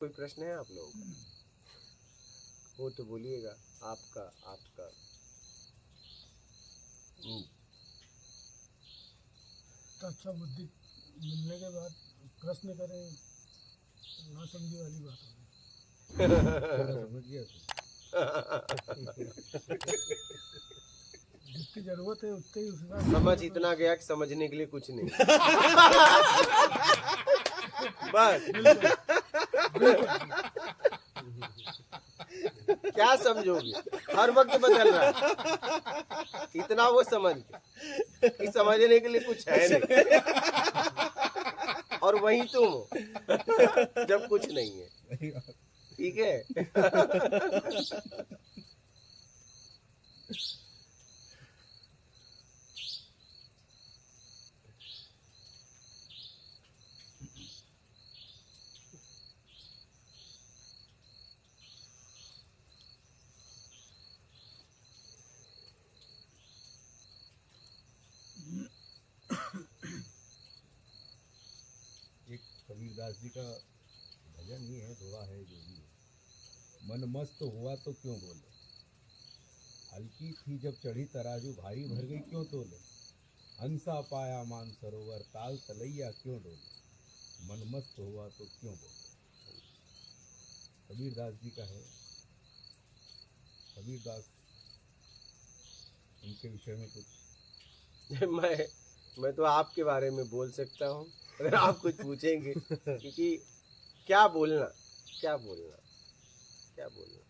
कोई प्रश्न है आप लोगों का? हो तो बोलिएगा। आपका आपका तो अच्छा बुद्धि मिलने के बाद प्रश्न करें, ना समझी वाली बात होगी। समझ गया जितनी जरूरत है उतने ही उसका समझ इतना गया कि समझने के लिए कुछ नहीं। बस क्या समझोगे? हर वक्त बदल रहा है। इतना वो समझ के कि समझने के लिए कुछ है नहीं, और वही तुम हो जब कुछ नहीं है। ठीक है। एक कबीरदास जी का भजन ही है, दुआ है जो भी है। मन मस्त हुआ तो क्यों बोले, हल्की थी जब चढ़ी तराजू भारी भर गई क्यों तोले। हंसा पाया मान सरोवर ताल तलैया क्यों डोले, मन मस्त हुआ तो क्यों बोले। कबीरदास जी का है। कबीरदास, उनके विषय में कुछ? मैं तो आपके बारे में बोल सकता हूँ अगर आप कुछ पूछेंगे, क्योंकि क्या बोलना क्या बोलना क्या बोलना।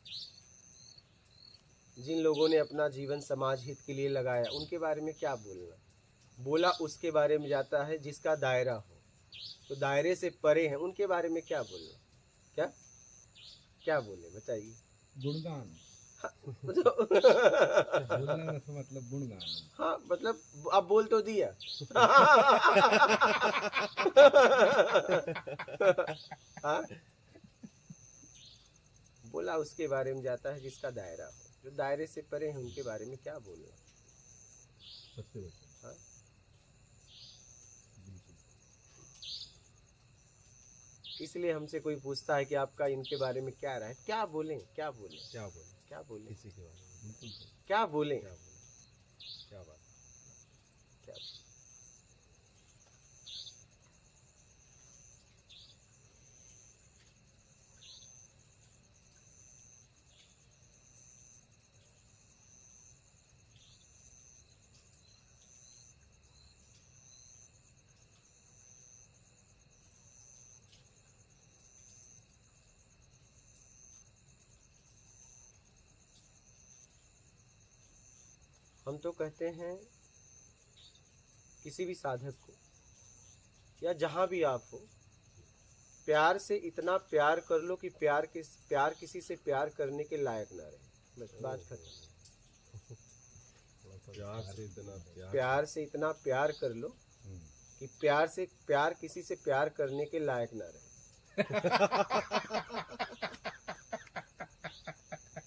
जिन लोगों ने अपना जीवन समाज हित के लिए लगाया उनके बारे में क्या बोलना। बोला उसके बारे में जाता है जिसका दायरा हो, तो दायरे से परे हैं उनके बारे में क्या बोलना। क्या क्या बोले बताइए। गुणगान। हाँ, बोलने का मतलब गुणगान। हाँ मतलब अब बोल तो दिया। हाँ? बोला उसके बारे में जाता है जिसका दायरा हो, जो दायरे से परे हैं उनके बारे में क्या बोलना। सत्य वचन। हाँ? इसलिए हमसे कोई पूछता है कि आपका इनके बारे में क्या राय है, क्या बोलें क्या बोलें क्या बोले क्या बोलें किसी के बारे में? बिल्कुल सही। क्या बोलें क्या बोले, क्या बात। क्या। हम तो कहते हैं किसी भी साधक को या जहां भी आप हो, प्यार से इतना प्यार कर लो कि प्यार किसी से प्यार करने के लायक ना रहे। बस बात खत्म। प्यार से इतना प्यार कर लो कि प्यार किसी से प्यार करने के लायक ना रहे।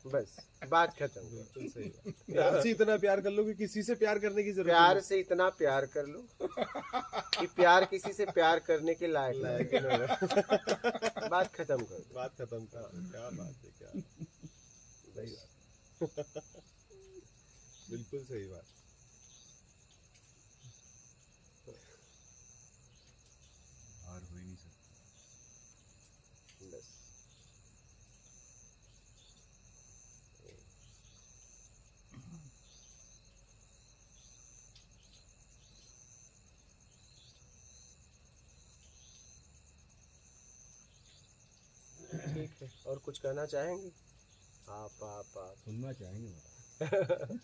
बस बात खत्म। बिल्कुल सही बात। प्यार से इतना प्यार कर लो कि किसी से प्यार करने की जरूरत प्यार से इतना प्यार कर लो कि प्यार किसी से प्यार करने के लायक ना रहे। बात खत्म कर दो। बात खत्म कर दो। क्या बात है, क्या सही बात। बिल्कुल सही बात। हार हो ही नहीं सकती। बस ठीक है। और कुछ कहना चाहेंगे आप सुनना चाहेंगे महाराज।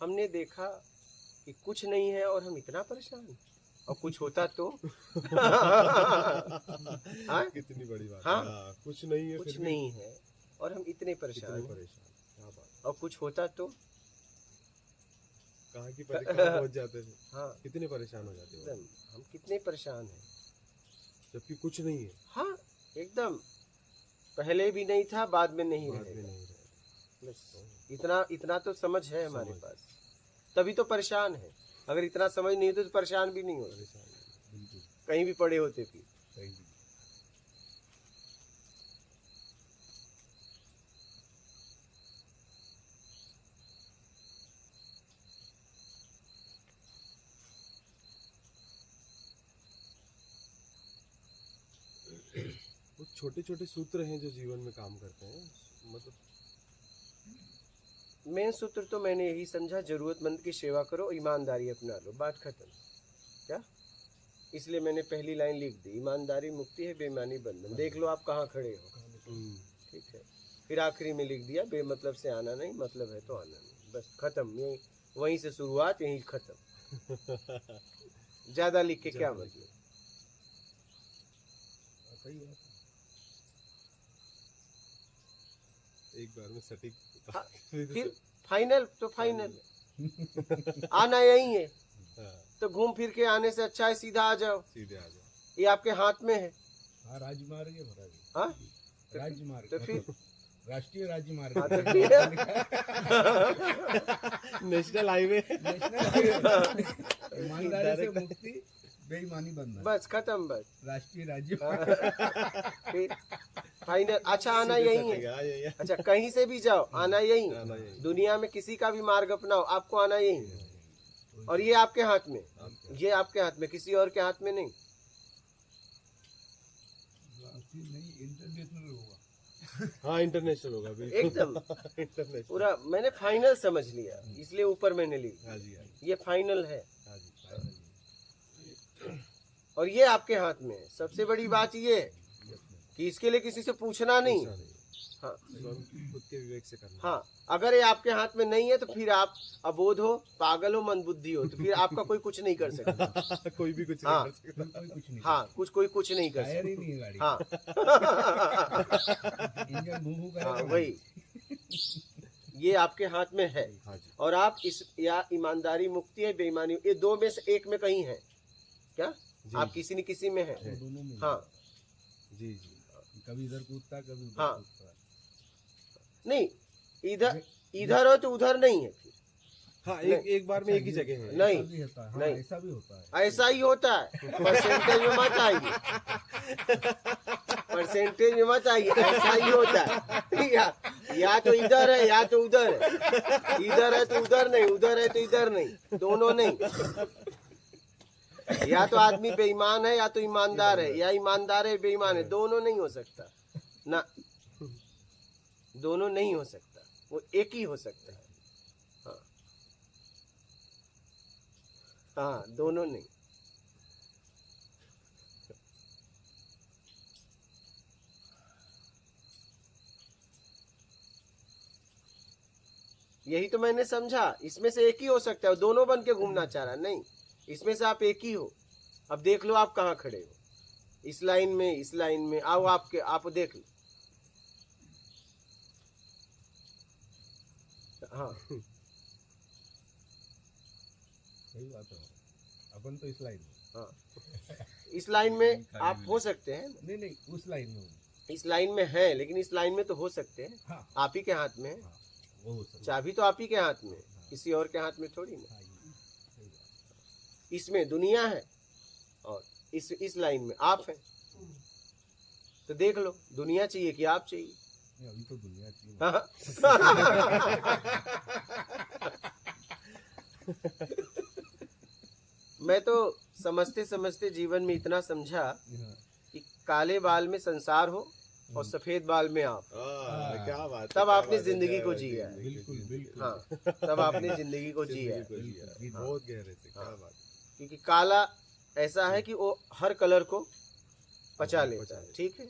हमने देखा कि कुछ नहीं है और हम इतना परेशान, और कुछ होता तो। हाँ? कितनी बड़ी बात। हाँ? हाँ, कुछ नहीं है, कुछ फिर भी नहीं है और हम इतने परेशान इतने हैं। परेशान। क्या बात। और कुछ होता तो। कहाँ की कहाँ पहुंच जाते थे। हाँ कितने परेशान हो जाते हो एकदम, हम कितने परेशान हैं। जबकि कुछ नहीं है। हाँ एकदम, पहले भी नहीं था बाद में नहीं बाद में रहेगा। नहीं रहे। इतना इतना तो समझ है हमारे पास, तभी तो परेशान है। अगर इतना समझ नहीं होती तो परेशान भी नहीं होते, बिल्कुल कहीं भी पड़े होते फिर। सही। वो छोटे छोटे सूत्र हैं जो जीवन में काम करते हैं, मतलब मेन सूत्र तो मैंने यही समझा, जरूरतमंद की सेवा करो, ईमानदारी अपना लो, बात खत्म। क्या, इसलिए मैंने पहली लाइन लिख दी, ईमानदारी मुक्ति है, बेईमानी बंधन। देख लो आप कहाँ खड़े हो, ठीक है। फिर आखिरी में लिख दिया, बेमतलब से आना नहीं, मतलब है तो आना नहीं, बस खत्म। यही, वहीं से शुरुआत, यहीं खत्म। ज्यादा लिख के क्या मतलब। सही बात है। एक बार में सटीक हाँ, फिर फाइनल तो फाइनल आना यही है, हाँ, तो घूम फिर के आने से अच्छा है सीधा आ जाओ, सीधे आ जाओ। ये आपके हाथ में है। हाँ, राजमार्ग है महाराज, हाँ, राजमार्ग तो फिर मतलब राष्ट्रीय राजमार्ग, हाँ, तो फिर नेशनल हाईवे। ईमानदारी से मुक्ति, बेईमानी बंधन, बस खत्म, बस राष्ट्रीय राजमार्ग। फिर फाइनल। अच्छा, आना यही है। है। अच्छा, कहीं से भी जाओ आना यही आना है। यही। दुनिया में किसी का भी मार्ग अपनाओ, आपको आना यही है। और ये आपके हाथ में, ये आपके हाथ में, किसी और के हाथ में नहीं। नहीं, इंटरनेशनल होगा। हाँ, इंटरनेशनल होगा बिल्कुल। एकदम इंटरनेशनल। पूरा मैंने फाइनल समझ लिया, इसलिए ऊपर मैंने लिखा, हाँ जी, हाँ जी, ये फाइनल है। हाँ जी, फाइनल। और ये आपके हाथ में है। सबसे बड़ी बात ये है कि इसके लिए किसी से पूछना नहीं। पूछना नहीं। हाँ स्वयं खुद के विवेक से करना। हाँ, अगर ये आपके हाथ में नहीं है तो फिर आप अबोध हो, पागल हो, मंदबुद्धि हो, तो फिर आपका कोई कुछ नहीं कर सकता। कोई भी कुछ हाँ। नहीं कर सकता। कोई कुछ नहीं, हाँ, कोई कुछ नहीं कर टायर सकता। ही नहीं है गाड़ी, हाँ इंजन भू भू हाँ, करेगा। वही, ये आपके हाथ में है। हाँ जी, और आप इस, या ईमानदारी मुक्ति है, बेईमानी, ये दो में से एक में कहीं है क्या, जी, आप किसी न किसी में है। वो दोनों में हाँ, जी जी। कभी इधर कूदता, कभी उधर हाँ। कूदता। नहीं, इधर हो तो उधर नहीं है फिर। हाँ, एक बार में एक ही जगह है। नहीं, ऐसा भी होता है, हाँ, नहीं। ऐसा भी होता है। ऐसा ही होता है, परसेंटेज में मत आइए, परसेंटेज में मत आइए, ऐसा ही होता है। या तो इधर है या तो उधर है, इधर है तो उधर नहीं, उधर है तो इधर नहीं, दोनों नहीं। या तो आदमी बेईमान है या तो ईमानदार है, या ईमानदार है बेईमान है, दोनों नहीं हो सकता ना, दोनों नहीं हो सकता, वो एक ही हो सकता है। हाँ, हाँ, दोनों नहीं। यही तो मैंने समझा, इसमें से एक ही हो सकता है, दोनों बन के घूमना चाह रहा नहीं, इसमें से आप एक ही हो। अब देख लो आप कहाँ खड़े हो, इस लाइन में, इस लाइन में आओ, आपके आप देख लो। हाँ, सही बात है, अपन तो इस लाइन में, हाँ, इस लाइन में आप हो सकते हैं, नहीं नहीं, उस लाइन में हूँ। इस लाइन में है, लेकिन इस लाइन में तो हो सकते हैं। हाँ, आप ही के हाथ में है, हाँ, वो हो सकता है। चाबी तो आप ही के हाथ में है, किसी और के हाथ में थोड़ी ना। हाँ, ये सही बात। इसमें दुनिया है और इस लाइन में आप हैं, तो देख लो, दुनिया चाहिए कि आप चाहिए। नहीं, अभी तो दुनिया चाहिए। मैं तो समझते समझते जीवन में इतना समझा हाँ, कि काले बाल में संसार हो और सफेद बाल में आप, क्या बात है, तब क्या आपने बात है, जिंदगी क्या को बात है, जिया है। बिल्कुल बिल्कुल। हाँ, तब आपने जिंदगी को जिया है। जिंदगी को जिया है। बहुत गहरे से, क्या बात है। क्योंकि काला ऐसा है कि वो हर कलर को पचा लेता है, ठीक है।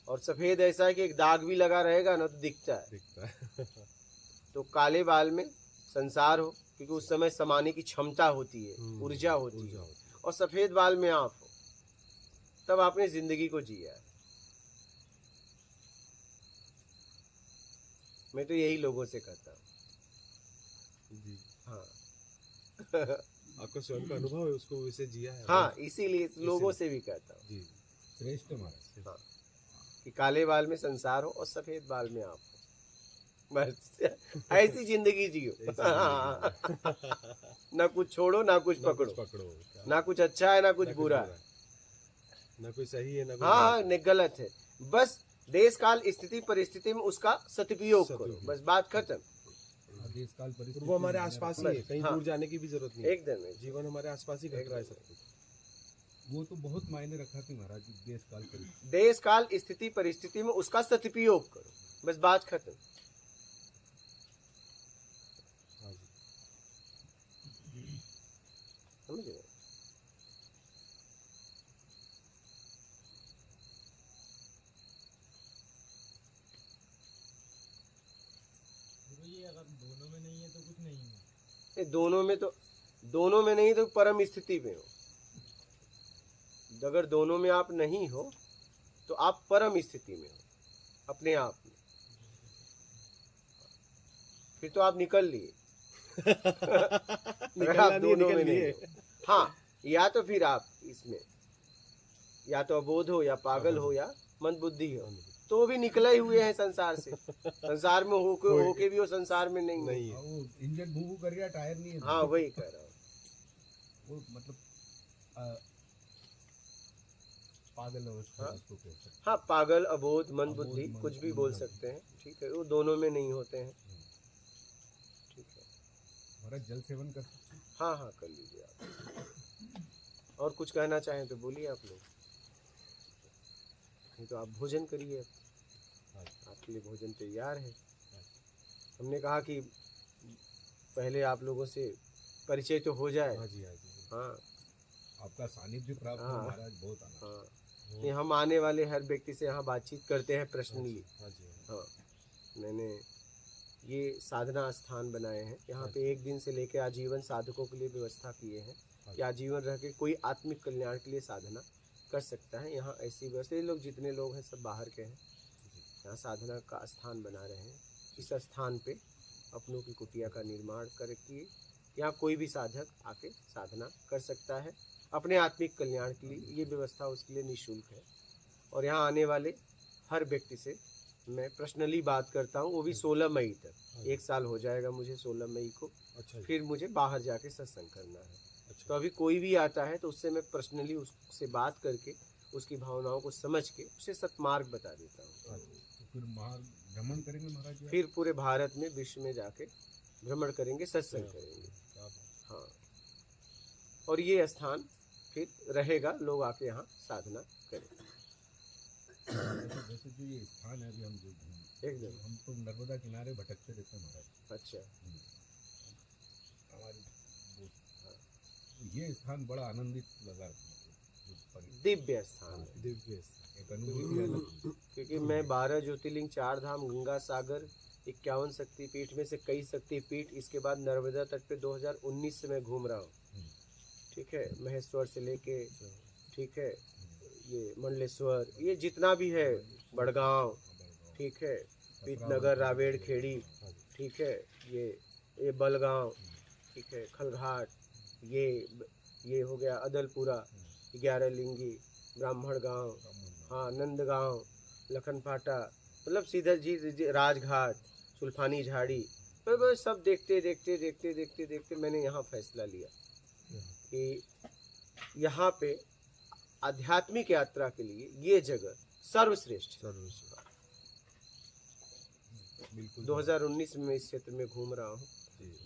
और सफेद ऐसा है कि एक दाग भी लगा रहेगा ना तो दिखता है। दिखता है। तो काले बाल में संसार हो, क्योंकि उस समय समाने की क्षमता होती है, ऊर्जा होती ऊर्जा है। होती है। और सफेद बाल में आप हो, तब आपने जिंदगी को जिया है। मैं तो यही लोगों से कहता हूँ। जी, हाँ आपका स्वयं का अनुभव है, उसको वैसे जिया है। हाँ, इसीलिए लोगों से भी कहता हूँ जी, श्रेष्ठ महाराज। हाँ, कि काले बाल में संसार हो और सफेद बाल में आप हो। बस ऐसी जिंदगी जियो। ना कुछ छोड़ो ना कुछ ना कुछ पकड़ो, पकड़ो, ना कुछ अच्छा है ना कुछ बुरा है। ना कोई सही है ना कोई हाँ गलत है। नहीं गलत है। बस देश काल स्थिति परिस्थिति में उसका सदुपयोग करो, सदुपयोग। बस बात खत्म। देश काल और परिस्थिति वो हमारे में आसपास ही बस, है, कहीं हाँ। दूर जाने की भी जरूरत नहीं है। एकदम जीवन हमारे आसपास ही घट रहा है सब कुछ। वो तो बहुत मायने रखा कि महाराज जी देश काल परिस्थिति। देश काल स्थिति परिस्थिति में उसका सदुपयोग करो, बस बात खत्म। हाँ जी। समझ रहे? ये अगर दोनों में नहीं है तो कुछ नहीं है। ये दोनों में नहीं तो परम स्थिति में हो। अगर दोनों में आप नहीं हो तो आप परम स्थिति में हो अपने आप में, फिर तो आप निकल लिए। अगर आप दोनों में नहीं हो, हाँ, या तो फिर आप इसमें या तो अबोध हो या पागल हो या मंदबुद्धि हो, तो भी निकले ही हुए हैं संसार से। संसार में होके भी वो संसार में नहीं है। नहीं है। हाँ, वो इंजन भू कर रहा, टायर नहीं है। हाँ वही कह रहा हूँ। वो मतलब पागल अवस्था हाँ। जिसको कह सकते हैं। हाँ पागल अबोध मंद अबोध, बुद्धि मंद, कुछ भी मंद बोल बुद्धि। सकते हैं, ठीक है, वो दोनों में नहीं होते हैं। ठीक है, महाराज जल सेवन कर सकते हैं। हाँ हाँ कर लीजिए आप। और कुछ कहना चाहें तो बोलिए आप लोग, नहीं तो आप भोजन करिए। आपके लिए भोजन तैयार है। हमने कहा कि पहले आप लोगों से परिचय तो हो जाए। हाँ जी, हाँ जी। हाँ आपका सानिध्य प्राप्त हो हाँ। महाराज, बहुत आनंद। हाँ, ये हम आने वाले हर व्यक्ति से यहाँ बातचीत करते हैं पर्सनली। हाँ जी, हाँ, मैंने ये साधना स्थान बनाए हैं, यहाँ पे एक दिन से लेकर आजीवन साधकों के लिए व्यवस्था किए हैं कि आजीवन रह के कोई आत्मिक कल्याण के लिए साधना कर सकता है। यहाँ ऐसी व्यवस्था, ये लोग जितने लोग हैं सब बाहर के हैं, यहाँ साधना का स्थान बना रहे हैं। इस स्थान पे अपनों की कुटिया का निर्माण करके यहाँ कोई भी साधक आके साधना कर सकता है अपने आत्मिक कल्याण के लिए। ये व्यवस्था उसके लिए निःशुल्क है। और यहाँ आने वाले हर व्यक्ति से मैं पर्सनली बात करता हूँ, वो भी 16 मई तक। 1 साल हो जाएगा मुझे 16 मई को, अच्छा जी। फिर मुझे बाहर जाके सत्संग करना है। अच्छा। तो अभी कोई भी आता है तो उससे मैं पर्सनली उससे बात करके उसकी भावनाओं को समझ के उसे सत्मार्ग बता देता हूँ। तो फिर भ्रमण करेंगे महाराज जी? फिर पूरे भारत में विश्व में जाके भ्रमण करेंगे, सत्संग करेंगे। हाँ, और ये स्थान फिर रहेगा, लोग आके यहाँ साधना करें। वैसे जो ये स्थान है अभी हम जो एकदम। हम तो नर्मदा किनारे भटकते रहते हैं महाराज। अच्छा, हमारी ये स्थान बड़ा आनंदित लगा, मतलब दिव्य स्थान है। दिव्य। एक अनुभूति अलग। क्योंकि मैं 12 ज्योतिर्लिंग, 4 धाम, गंगा सागर, 51 शक्तिपीठ में से कई शक्तिपीठ, इसके बाद नर्मदा तट पे 2019 से मैं घूम रहा हूँ। ठीक है, महेश्वर से लेके, ठीक है, ये मंडलेश्वर, ये जितना भी है, बड़गांव, ठीक है, पीतनगर, रावेड़ खेड़ी, ठीक है, ये बलगांव, ठीक है, खलघाट, ये हो गया अदलपुरा, 11 लिंगी, ब्राह्मण गांव, हाँ, नंदगांव, लखनपाटा, मतलब सीधा जी राजघाट, सुल्फानी झाड़ी, तो सब देखते देखते देखते देखते देखते मैंने यहाँ फैसला लिया कि यहाँ पे आध्यात्मिक यात्रा के लिए ये जगह सर्वश्रेष्ठ है। 2019 में मैं इस क्षेत्र में घूम रहा हूँ।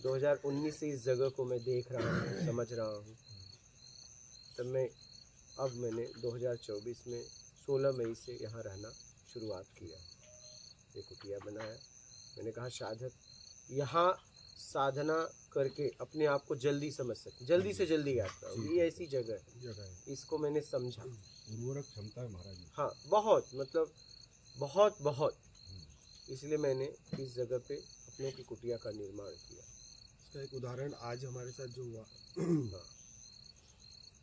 2019 से इस जगह को मैं देख रहा हूँ, समझ रहा हूँ। तब मैंने 2024 में 16 मई से यहाँ रहना शुरुआत किया, ये कुटिया बनाया। मैंने कहा साधक यहाँ साधना करके अपने आप को जल्दी समझ सकते, जल्दी से जल्दी यात्रा होगी। ये ऐसी जगह है, इसको मैंने समझा। उर्वरक क्षमता है महाराज जी। हाँ, बहुत, मतलब बहुत बहुत, इसलिए मैंने इस जगह पे अपनों की कुटिया का निर्माण किया। इसका एक उदाहरण आज हमारे साथ जो हुआ, हाँ,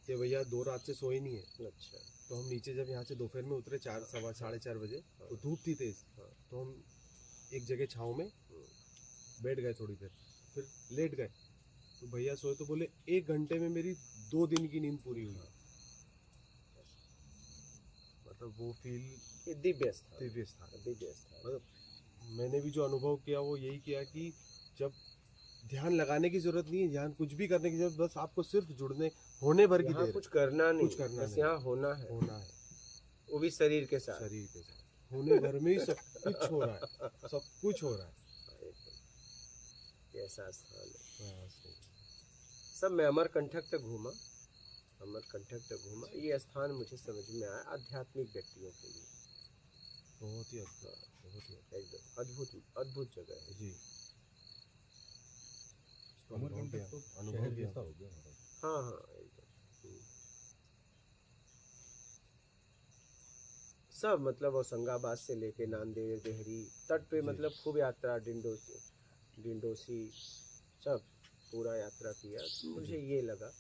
ये भैया 2 रात से सोए नहीं है। अच्छा, तो हम नीचे जब यहाँ से दोपहर में उतरे 4-4:30 बजे, तो धूप थी तेज। तो हम एक जगह छाँव में बैठ गए, थोड़ी देर फिर लेट गए। तो भैया सोए तो बोले 1 घंटे में मेरी 2 दिन की नींद पूरी हुई। मतलब वो फील ये दिव्य स्थान, दिव्य स्थान। दिव्य स्थान। मतलब मैंने भी जो अनुभव किया वो यही किया कि जब ध्यान लगाने की जरूरत नहीं है, ध्यान कुछ भी करने की जरूरत, बस आपको सिर्फ जुड़ने होने भर की यहाँ देर कुछ करना नहीं, कुछ करना बस नहीं। यहाँ होना है, होना है वो भी शरीर के साथ। शरीर के साथ, होने भर में ही सब कुछ हो रहा है, सब कुछ हो रहा है। ये ऐसा स्थान है। बस नहीं। सब मैं अमरकंटक तक घूमा, अमरकंटक तक घूमा। ये स्थान मुझे समझ में आया आध्यात्मिक व्यक्तियों के लिए बहुत ही अद्भुत, बहुत ही एकदम अद्भुत अद्भुत जगह है। जी। अमरकंटक तो अनुभव शहर किया। जैसा हो गया महाराज। हाँ हाँ एकदम। सब मतलब होशंगाबाद से लेके नांदेड़, देहरी तट पे, जी। मतलब खूब यात्रा, डिंडोसी सब पूरा यात्रा किया। तो मुझे ये लगा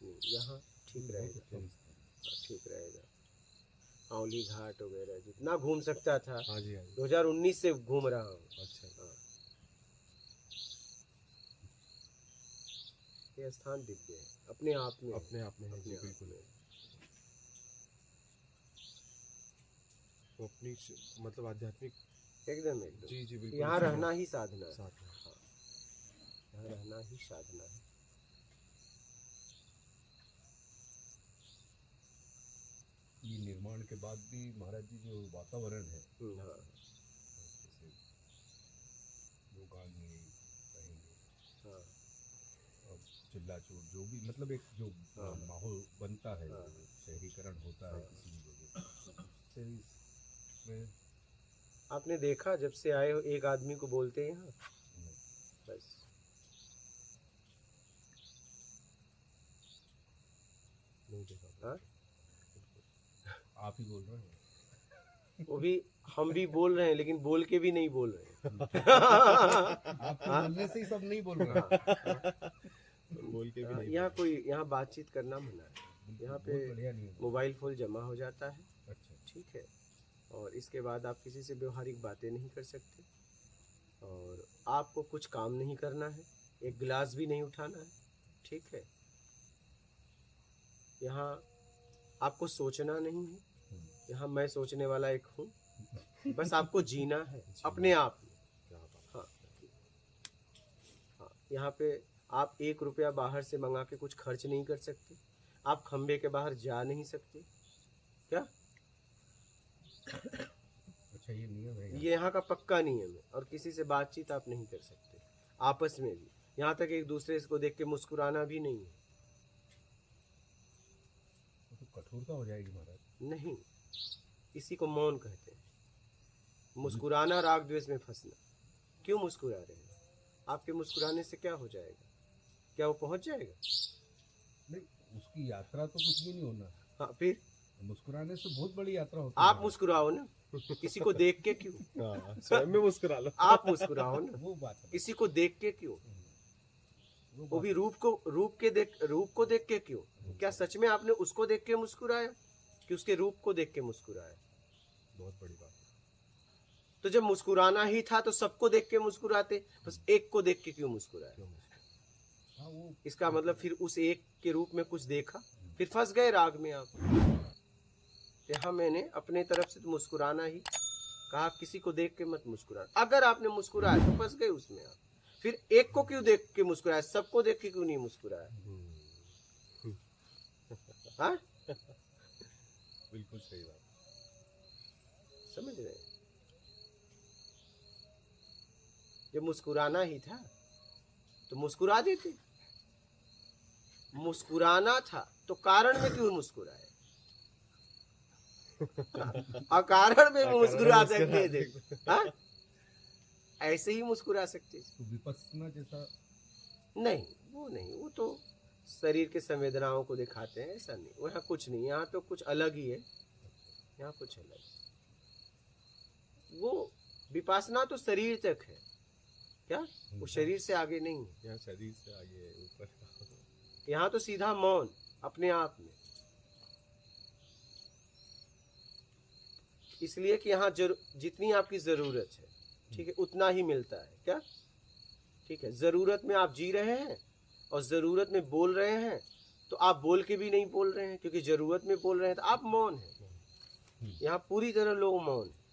यहाँ ठीक बहुत रहेगा, अच्छा स्थान। ठीक रहेगा। औली घाट वगैरह जितना घूम सकता था हाँ जी, हाँ जी। 2019 से घूम रहा हूँ। अच्छा। हाँ। ये स्थान दिव्य है अपने आप में, अपने आप में है जी, अपने आप बिल्कुल। में। वो अपनी मतलब आध्यात्मिक, एकदम एकदम। जी जी बिल्कुल। यहाँ रहना ही साधना है, साथ में। यहाँ रहना ही साधना है। ये निर्माण के बाद भी महाराज जी जो वातावरण है, हाँ जैसे लोग आएंगे रहेंगे, हाँ और चिल्ला चोट जो भी मतलब एक जो हाँ। माहौल बनता है, हाँ। जो शहरीकरण होता है हाँ। किसी भी जगह, उससे इसमें आपने देखा जब से आए हो एक आदमी को बोलते हैं यहाँ, बस नहीं देखा। हाँ? आप ही बोल रहे हैं। वो भी हम भी बोल रहे हैं, लेकिन बोल के भी नहीं बोल रहे हैं। आपके बोलने से ही सब नहीं बोल रहे हैं। बोल के भी नहीं। यहाँ बातचीत करना मना है। यहाँ पे बहुत बढ़िया नहीं है। मोबाइल फोन जमा हो जाता है, अच्छा, ठीक है, और इसके बाद आप किसी से व्यवहारिक बातें नहीं कर सकते, और आपको कुछ काम नहीं करना है, एक गिलास भी नहीं उठाना है, ठीक है। यहाँ आपको सोचना नहीं है, यहाँ मैं सोचने वाला एक हूँ, बस आपको जीना है अपने आप में। क्या बात। हाँ हाँ, यहाँ पे आप 1 रुपया बाहर से मंगा के कुछ खर्च नहीं कर सकते, आप खंबे के बाहर जा नहीं सकते। क्या अच्छा ये नियम है ये यहाँ का पक्का नियम है। और किसी से बातचीत आप नहीं कर सकते आपस में भी, यहाँ तक एक दूसरे को देख के मुस्कुराना भी नहीं है। तो कठोरता हो जाएगी महाराज। नहीं, इसी को मौन कहते हैं। मुस्कुराना, राग द्वेष में फंसना। क्यों मुस्कुरा रहे हैं? आपके मुस्कुराने से क्या हो जाएगा? क्या वो पहुंच जाएगा? नहीं, उसकी यात्रा तो कुछ भी नहीं होना। हाँ, फिर मुस्कुराने से बहुत बड़ी यात्रा होती है। आप मुस्कुराओ ना, किसी को देख के क्यों? हाँ, स्वयं में मुस्कुरा लो। आप मुस्कुराओ ना, वो बात है। किसी को देख के क्यों? वो वो भी रूप को देख के क्यों? क्या सच में आपने उसको देख के मुस्कुराया कि उसके रूप को देख के मुस्कुराया? बहुत बड़ी बात है। तो जब मुस्कुराना ही था तो सबको देख के मुस्कुराते, बस एक को देख के क्यों मुस्कुराया? क्यों मुस्कुरा? हाँ, वो इसका मतलब फिर उस एक के रूप में कुछ देखा, फिर फंस गए राग में आप। यहाँ मैंने अपने तरफ से तो मुस्कुराना ही कहा, किसी को देख के मत मुस्कुराना। अगर आपने मुस्कुराया तो फंस गए उसमें आप। फिर एक को क्यों देख के मुस्कुराया, सबको देख के क्यों नहीं मुस्कुराया? हाँ, बिल्कुल सही बात। समझ रहे हैं? जब मुस्कुराना ही था तो मुस्कुरा देते। मुस्कुराना था तो कारण में क्यों मुस्कुराए? अकारण में भी मुस्कुरा सकते थे। हाँ? ऐसे ही मुस्कुरा सकते थे। तो विपස්සना जैसा नहीं, वो नहीं, वो तो शरीर के संवेदनाओं को दिखाते हैं, ऐसा नहीं। वहाँ कुछ नहीं, यहाँ तो कुछ अलग ही है। यहाँ कुछ अलग है। वो विपासना तो शरीर तक है। क्या वो शरीर से आगे नहीं है। यहाँ शरीर से आगे है, ऊपर। यहाँ तो सीधा मौन अपने आप में। इसलिए कि यहाँ जितनी आपकी जरूरत है, ठीक है, उतना ही मिलता है। क्या ठीक है? जरूरत में आप जी रहे हैं और जरूरत में बोल रहे हैं, तो आप बोल के भी नहीं बोल रहे हैं, क्योंकि जरूरत में बोल रहे हैं तो आप मौन हैं। यहाँ पूरी तरह लोग मौन हैं।